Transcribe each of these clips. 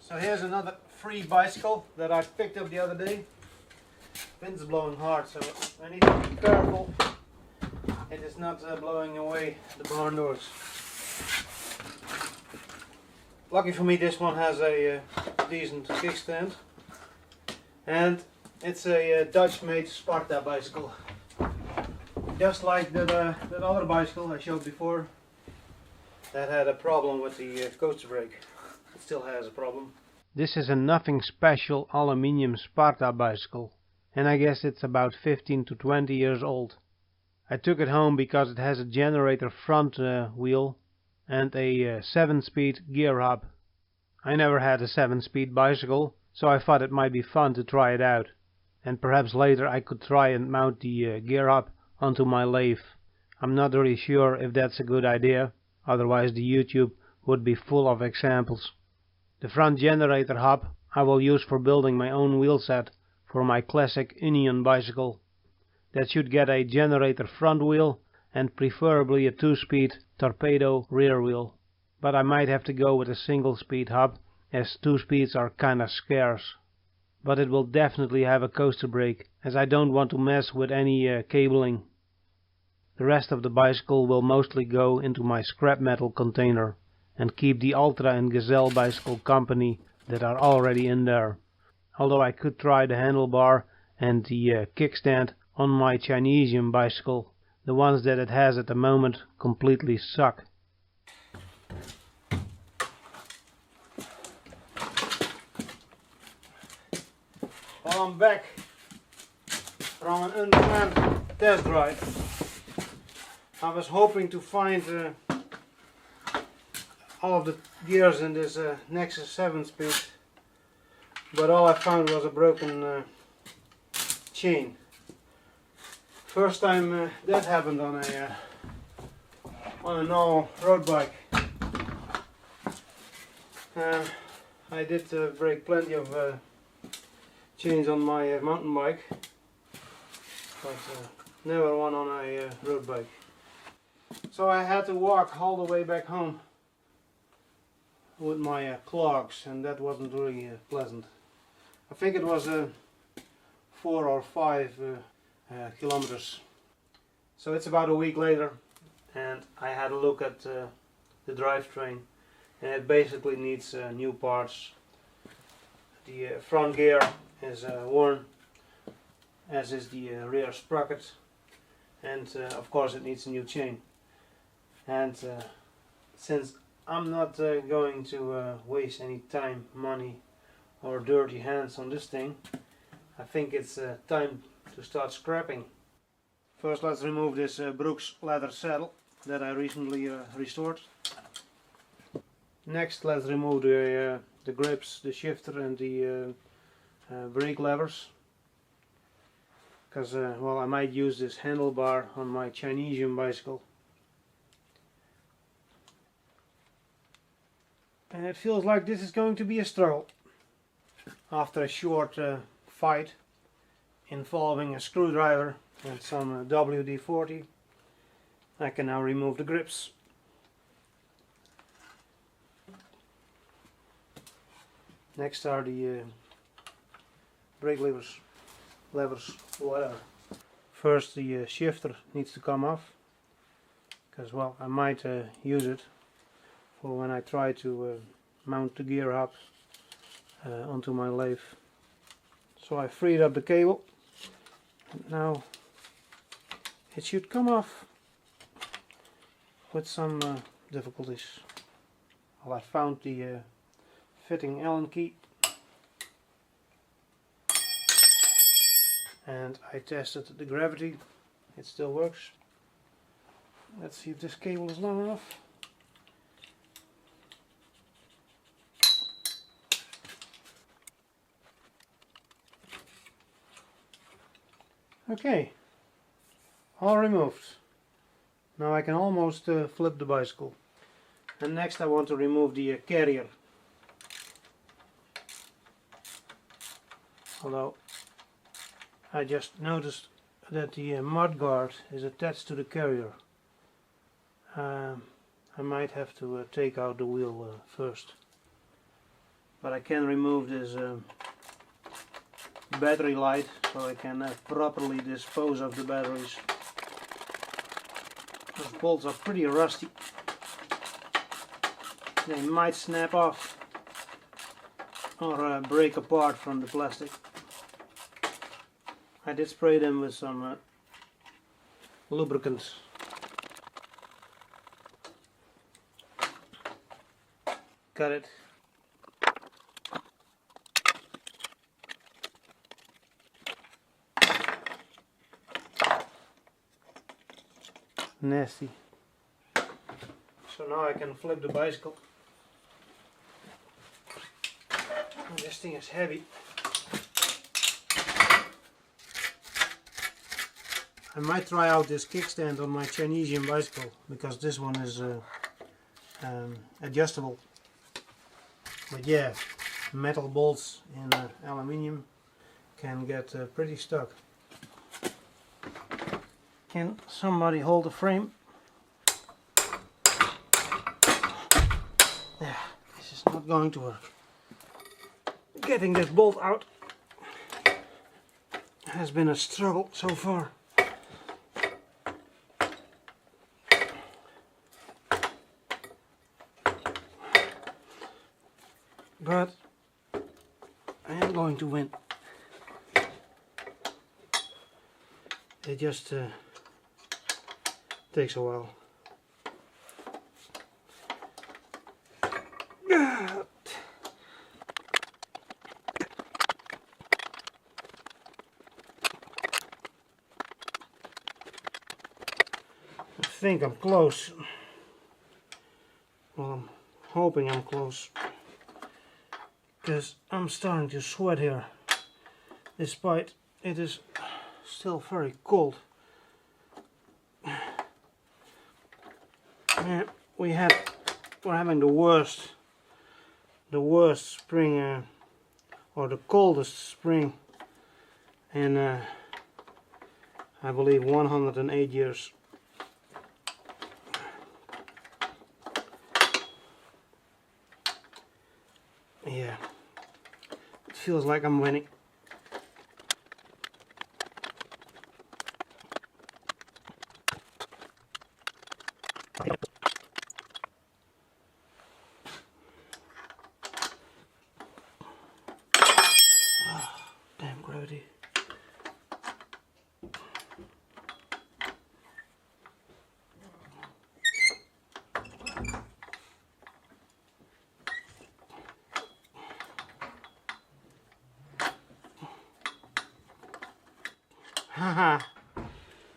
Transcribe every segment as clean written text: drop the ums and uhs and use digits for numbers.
So here's another free bicycle that I picked up the other day. Wind's blowing hard, so I need to be careful it is not blowing away the barn doors. Lucky for me, this one has a decent kickstand, and it's a Dutch-made Sparta bicycle. Just like that other bicycle I showed before that had a problem with the coaster brake. It still has a problem. This is a nothing special aluminium Sparta bicycle, and I guess it's about 15 to 20 years old. I took it home because it has a generator front wheel and a 7-speed gear hub. I never had a 7-speed bicycle, so I thought it might be fun to try it out, and perhaps later I could try and mount the gear hub onto my lathe. I'm not really sure if that's a good idea, otherwise the YouTube would be full of examples. The front generator hub I will use for building my own wheel set for my classic Union bicycle. That should get a generator front wheel and preferably a 2-speed torpedo rear wheel. But I might have to go with a single-speed hub, as 2 speeds are kinda scarce. But it will definitely have a coaster brake, as I don't want to mess with any cabling. The rest of the bicycle will mostly go into my scrap metal container and keep the Ultra and Gazelle bicycle company that are already in there. Although I could try the handlebar and the kickstand on my Chinesian bicycle. The ones that it has at the moment completely suck. Well, I'm back from an unplanned test drive. I was hoping to find all of the gears in this Nexus 7-speed, but all I found was a broken chain. First time that happened on a normal road bike. I did break plenty of chains on my mountain bike, but never one on a road bike. So I had to walk all the way back home with my clogs, and that wasn't really pleasant. I think it was 4 or 5 kilometers. So it's about a week later, and I had a look at the drivetrain, and it basically needs new parts. The front gear is worn, as is the rear sprocket, and of course it needs a new chain. And since I'm not going to waste any time, money or dirty hands on this thing, I think it's time to start scrapping. First, let's remove this Brooks leather saddle that I recently restored. Next, let's remove the grips, the shifter and the brake levers, because well, I might use this handlebar on my Chinesian bicycle. And it feels like this is going to be a struggle. After a short fight involving a screwdriver and some WD-40, I can now remove the grips. Next are the brake levers, whatever. First, the shifter needs to come off, because well, I might use it for when I try to mount the gear hub onto my lathe. So I freed up the cable, and now it should come off with some difficulties. Well, I found the fitting Allen key, and I tested the gravity. It still works. Let's see if this cable is long enough. Okay, all removed. Now I can almost flip the bicycle. And next I want to remove the carrier. Although I just noticed that the mud guard is attached to the carrier. I might have to take out the wheel first. but I can remove this battery light so I can properly dispose of the batteries. Those bolts are pretty rusty. They might snap off or break apart from the plastic. I did spray them with some lubricant. Got it. Nasty. So now I can flip the bicycle. This thing is heavy. I might try out this kickstand on my Chinesian bicycle because this one is adjustable. But yeah, metal bolts in aluminium can get pretty stuck. Can somebody hold the frame? Yeah, this is not going to work. Getting this bolt out has been a struggle so far. But I am going to win. It just takes a while. I think I'm close. Well, I'm hoping I'm close. Because I'm starting to sweat here, despite it is still very cold. Yeah, we're having the worst spring, or the coldest spring in I believe 108 years. Yeah, it feels like I'm winning. Oh, damn gravity. Haha,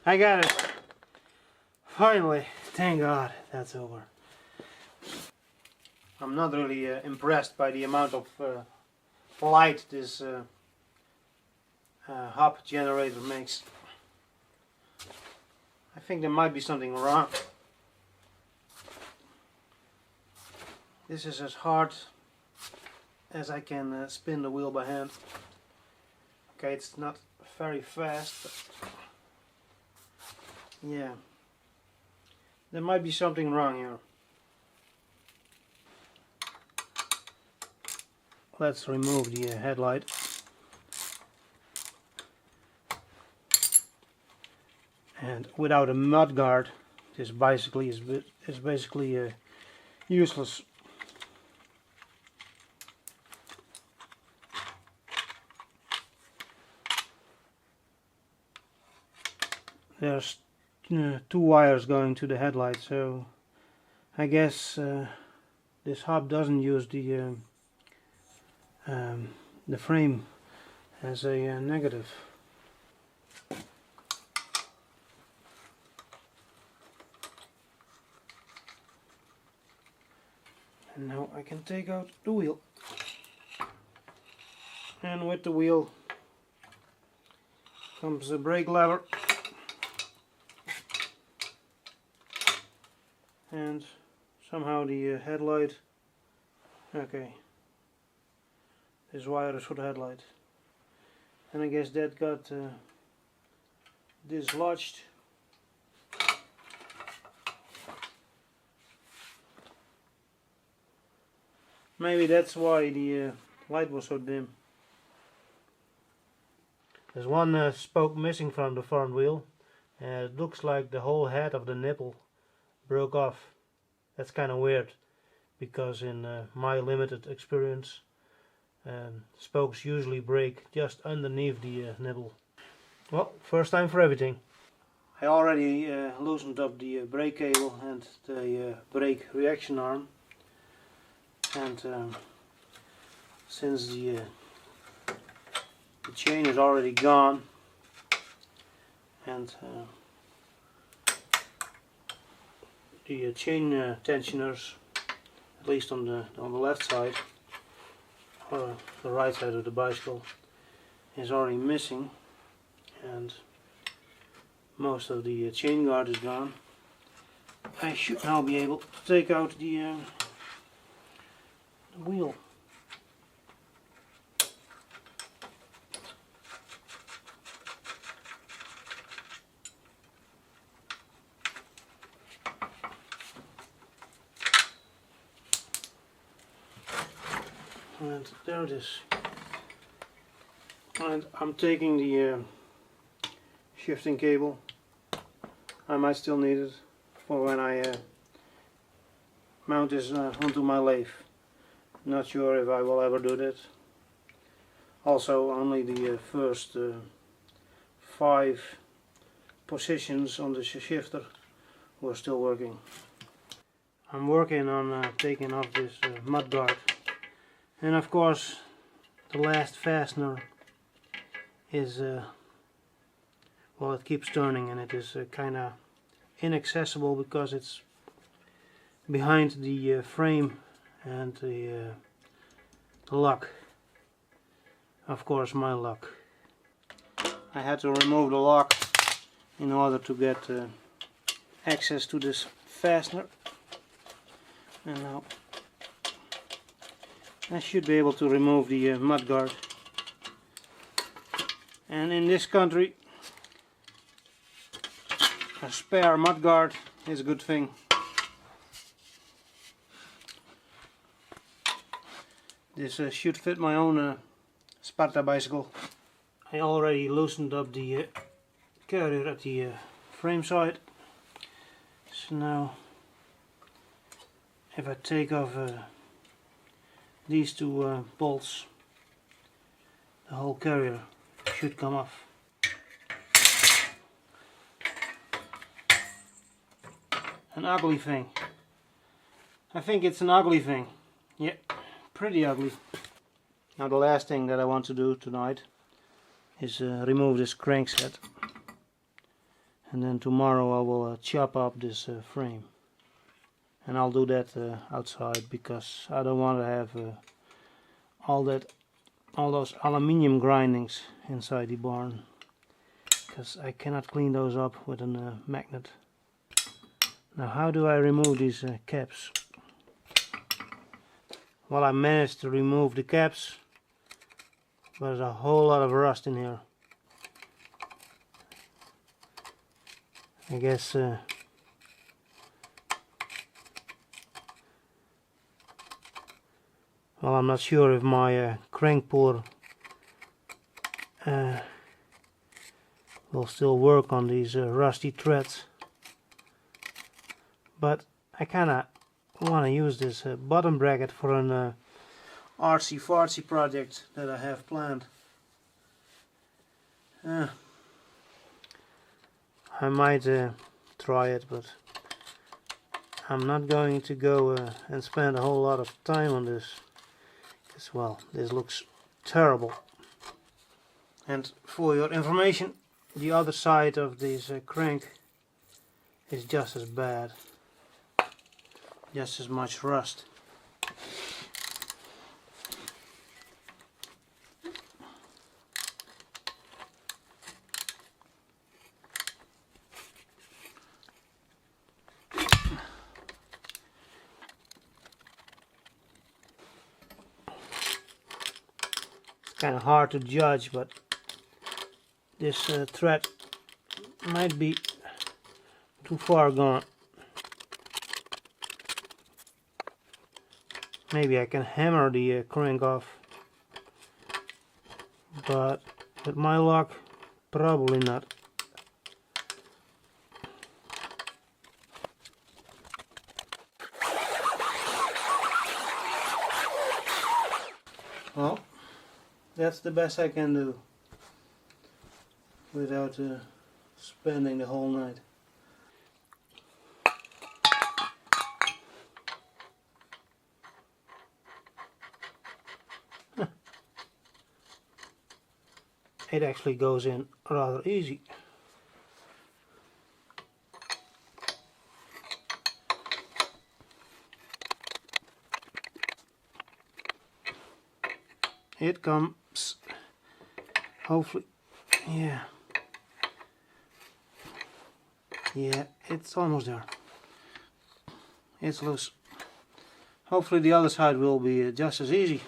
I got it. Finally, thank God, that's over. I'm not really impressed by the amount of light this hub generator makes. I think there might be something wrong. This is as hard as I can spin the wheel by hand. Okay, it's not very fast, but yeah, there might be something wrong here. Let's remove the headlight. And without a mud guard, this bicycle is basically useless. There's 2 wires going to the headlight, so I guess this hub doesn't use the frame as a negative. And now I can take out the wheel. And with the wheel comes the brake lever. And somehow the headlight, okay, this wire is for the headlight, and I guess that got dislodged. Maybe that's why the light was so dim. There's one spoke missing from the front wheel, and it looks like the whole head of the nipple broke off. That's kind of weird, because in my limited experience, spokes usually break just underneath the nipple. Well, first time for everything. I already loosened up the brake cable and the brake reaction arm, and since the chain is already gone and the chain tensioners, at least on the left side or the right side of the bicycle, is already missing, and most of the chain guard is gone, I should now be able to take out the wheel. And there it is. And I'm taking the shifting cable. I might still need it for when I mount this onto my lathe. Not sure if I will ever do that. Also, only the first 5 positions on the shifter were still working. I'm working on taking off this mud guard. And of course, the last fastener is, well, it keeps turning, and it is kind of inaccessible because it's behind the frame and the lock. Of course, my lock. I had to remove the lock in order to get access to this fastener, and now I should be able to remove the mud guard. And in this country, a spare mud guard is a good thing. This should fit my own Sparta bicycle. I already loosened up the carrier at the frame side. So now, if I take off these 2 bolts, the whole carrier should come off. An ugly thing. I think it's an ugly thing. Yeah, pretty ugly. Now the last thing that I want to do tonight is remove this crankset. And then tomorrow I will chop up this frame. And I'll do that outside, because I don't want to have all those aluminium grindings inside the barn, because I cannot clean those up with a magnet. Now, how do I remove these caps? Well, I managed to remove the caps, but there's a whole lot of rust in here. I guess well, I'm not sure if my crank puller will still work on these rusty threads, but I kinda want to use this bottom bracket for an artsy-fartsy project that I have planned. I might try it, but I'm not going to go and spend a whole lot of time on this. Well, this looks terrible. And for your information, the other side of this crank is just as bad, just as much rust. Kind of hard to judge, but this thread might be too far gone. Maybe I can hammer the crank off, but with my luck, probably not. Well, that's the best I can do without spending the whole night. It actually goes in rather easy. It comes, hopefully, yeah, it's almost there. It's loose. Hopefully the other side will be just as easy.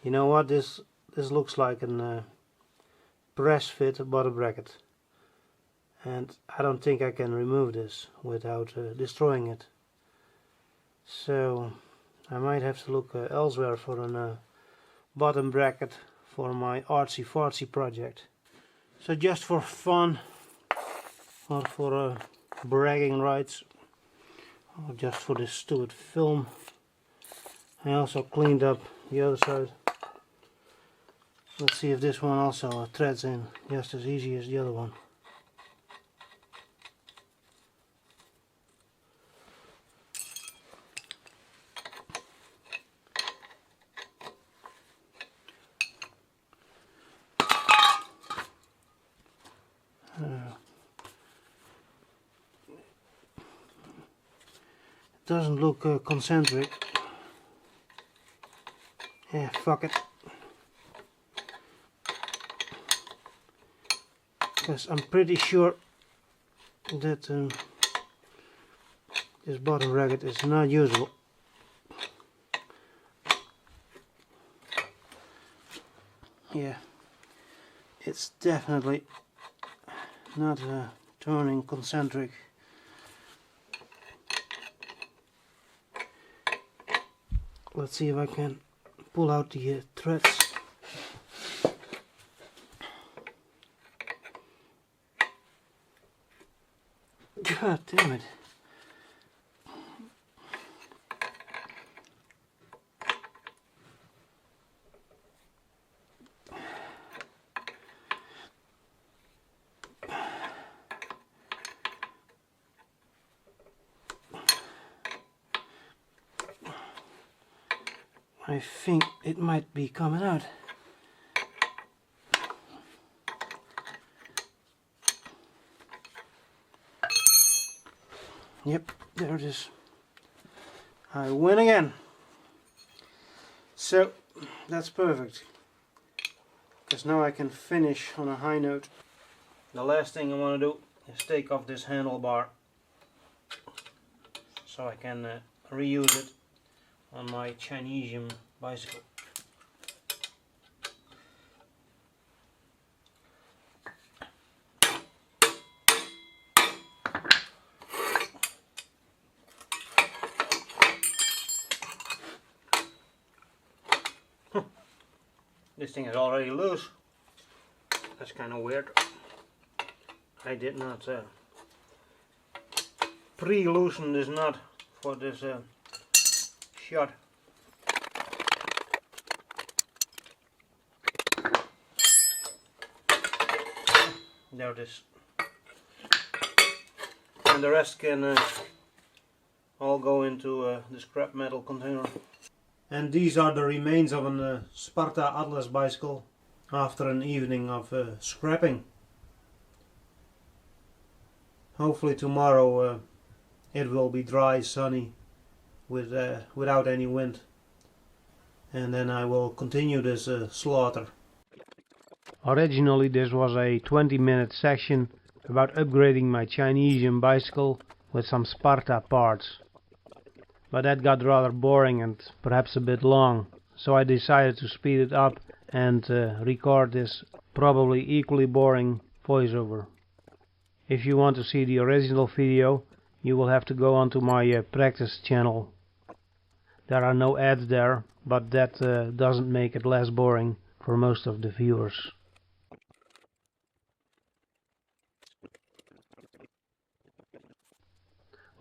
You know what, this looks like a press fit bottom bracket, and I don't think I can remove this without destroying it. So I might have to look elsewhere for a bottom bracket for my artsy fartsy project. So just for fun, or for bragging rights, or just for this stupid film, I also cleaned up the other side. Let's see if this one also threads in just as easy as the other one. It doesn't look concentric. Yeah, fuck it. Because I'm pretty sure that this bottom bracket is not usable. Yeah, it's definitely not turning concentric. Let's see if I can pull out the threads. God damn it. I think it might be coming out. Yep, there it is. I win again. So that's perfect, because now I can finish on a high note. The last thing I want to do is take off this handlebar so I can reuse it on my Chinesian bicycle. This thing is already loose. That's kind of weird. I did not pre-loosen this nut for this shot. There it is. And the rest can all go into the scrap metal container. And these are the remains of a Sparta Atlas bicycle after an evening of scrapping. Hopefully tomorrow it will be dry, sunny, without any wind. And then I will continue this slaughter. Originally this was a 20-minute section about upgrading my Chinesian bicycle with some Sparta parts. But that got rather boring and perhaps a bit long, so I decided to speed it up and record this probably equally boring voiceover. If you want to see the original video, you will have to go onto my practice channel. There are no ads there, but that doesn't make it less boring for most of the viewers.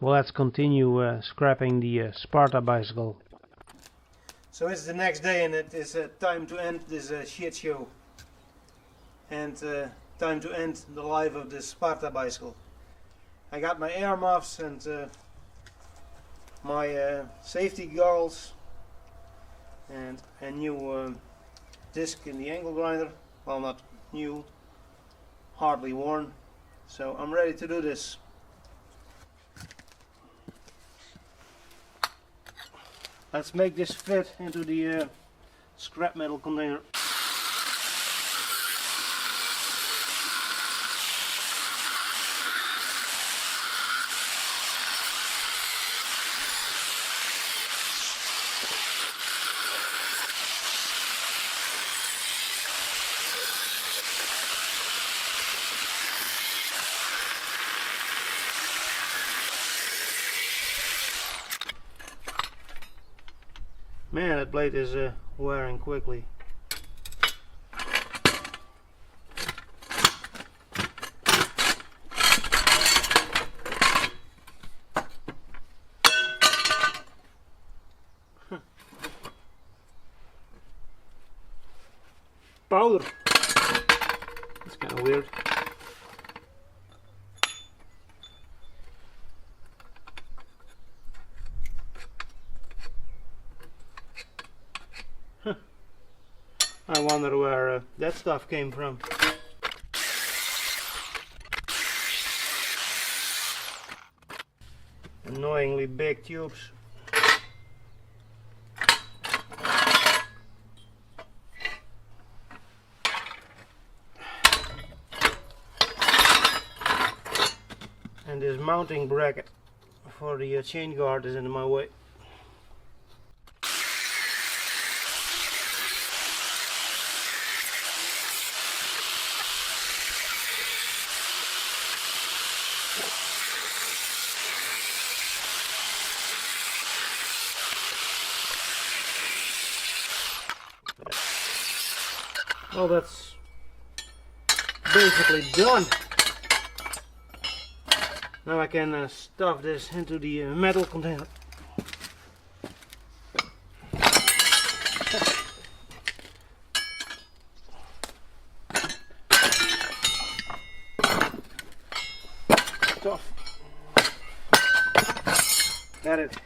Well, let's continue scrapping the Sparta bicycle. So it's the next day and it is time to end this shit show. And time to end the life of this Sparta bicycle. I got my air muffs and my safety goggles and a new disc in the angle grinder. Well, not new, hardly worn. So I'm ready to do this. Let's make this fit into the scrap metal container. Man, that blade is wearing quickly. Powder. That's kind of weird. I wonder where that stuff came from. Annoyingly big tubes. And this mounting bracket for the chain guard is in my way. Well, that's basically done. Now I can stuff this into the metal container. Tough. Got it.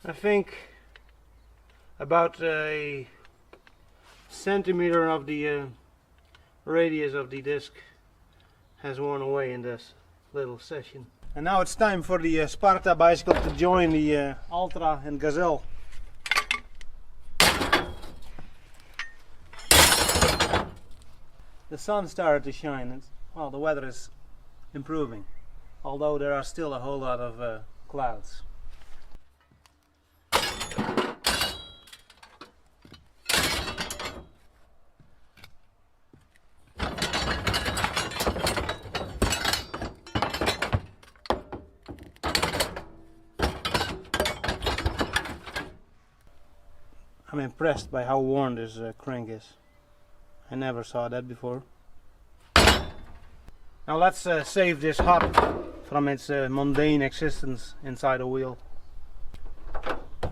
I think about a centimeter of the radius of the disc has worn away in this little session. And now it's time for the Sparta bicycle to join the Ultra and Gazelle. The sun started to shine and, well, the weather is improving, although there are still a whole lot of clouds. I'm impressed by how worn this crank is. I never saw that before. Now let's save this hub from its mundane existence inside a wheel.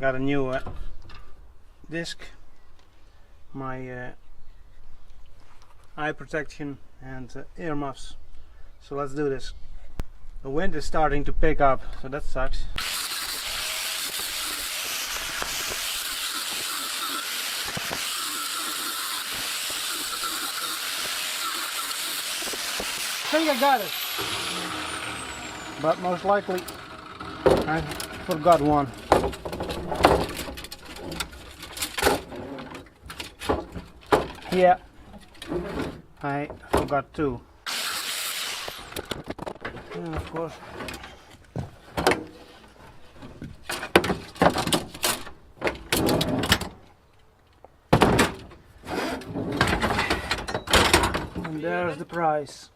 Got a new disc, my eye protection and earmuffs. So let's do this. The wind is starting to pick up, so that sucks. I think I got it, but most likely I forgot one. Yeah, I forgot two. And of course, And there's the price.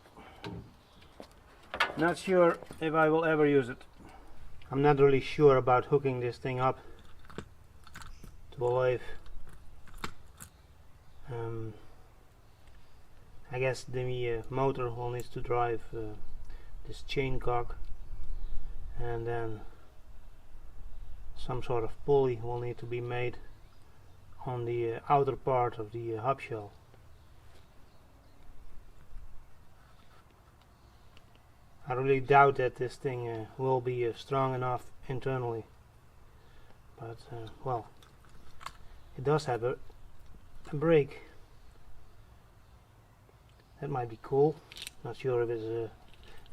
Not sure if I will ever use it. I'm not really sure about hooking this thing up to a lathe. I guess the motor will need to drive this chain cog, and then some sort of pulley will need to be made on the outer part of the hub shell. I really doubt that this thing will be strong enough internally, but well, it does have a brake. That might be cool. Not sure if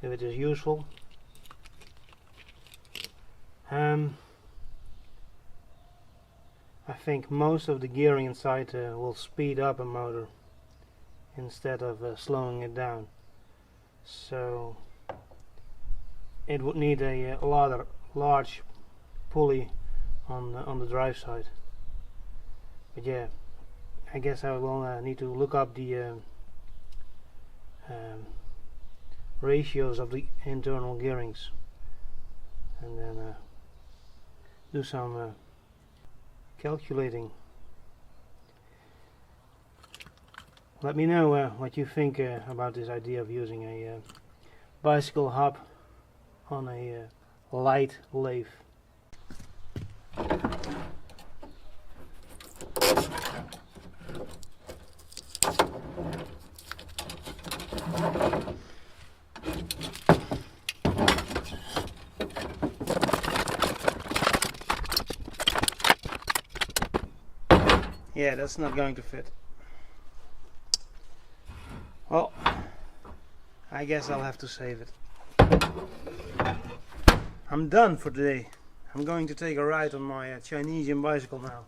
it is useful. I think most of the gearing inside will speed up a motor instead of slowing it down. So it would need a large pulley on the drive side. But yeah, I guess I will need to look up the ratios of the internal gearings and then do some calculating. Let me know what you think about this idea of using a bicycle hub on a light lathe. Yeah, that's not going to fit. Well, I guess I'll have to save it. I'm done for today. I'm going to take a ride on my Chinesian bicycle now.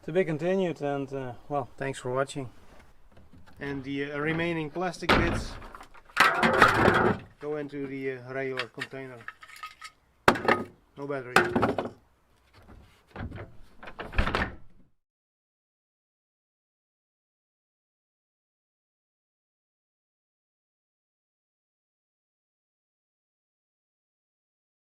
To be continued, and well, thanks for watching. And the remaining plastic bits go into the regular container. No battery.